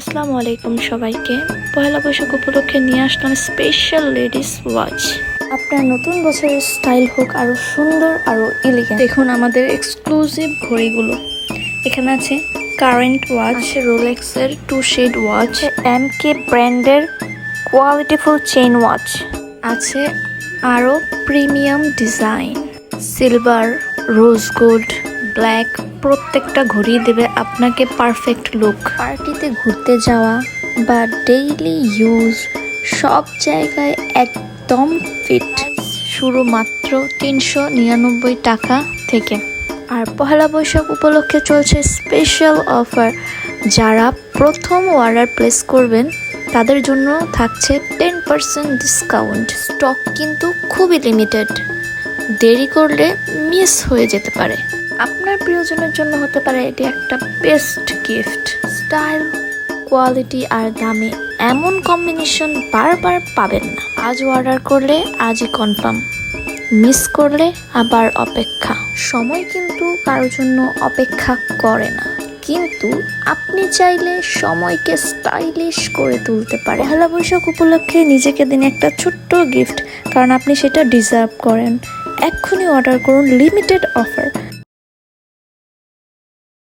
আসসালামু আলাইকুম সবাইকে। পয়লা বৈশাখ উপলক্ষে নিয়ে আসলাম স্পেশাল লেডিস ওয়াচ। আপনার নতুন বছরের স্টাইল হোক আরো সুন্দর আরো এলিগেন্ট। দেখুন আমাদের এক্সক্লুসিভ ঘড়িগুলো। এখানে আছে কারেন্ট ওয়াচ, রোলেক্সের 2 শেড ওয়াচ, এমকে ব্র্যান্ডের কোয়ালিটিফুল চেইন ওয়াচ আছে, আরো premium design silver, rose gold, black. প্রত্যেকটা ঘড়ি দেবে আপনাকে পারফেক্ট লুক। পার্টিতে ঘুরতে যাওয়া বা ডেইলি ইউজ সব জায়গায় একদম ফিট। শুরু মাত্র 399 টাকা থেকে। আর পহেলা বৈশাখ উপলক্ষে চলছে স্পেশাল অফার। যারা প্রথম অর্ডার প্লেস করবেন তাদের জন্য থাকছে 10% ডিসকাউন্ট। স্টক কিন্তু খুবই লিমিটেড, দেরি করলে মিস হয়ে যেতে পারে। আপনার প্রিয়জনের জন্য হতে পারে এটি একটা বেস্ট গিফট। স্টাইল, কোয়ালিটি আর দামে এমন কম্বিনেশন বারবার পাবেন না। আজ অর্ডার করলে আজই কনফার্ম, মিস করলে আবার অপেক্ষা। সময় কিন্তু কারোর জন্য অপেক্ষা করে না, কিন্তু আপনি চাইলে সময়কে স্টাইলিশ করে তুলতে পারেন। পহেলা বৈশাখ উপলক্ষে নিজেকে দিন একটা ছোট্ট গিফট, কারণ আপনি সেটা ডিজার্ভ করেন। এক্ষুনি অর্ডার করুন, লিমিটেড অফার।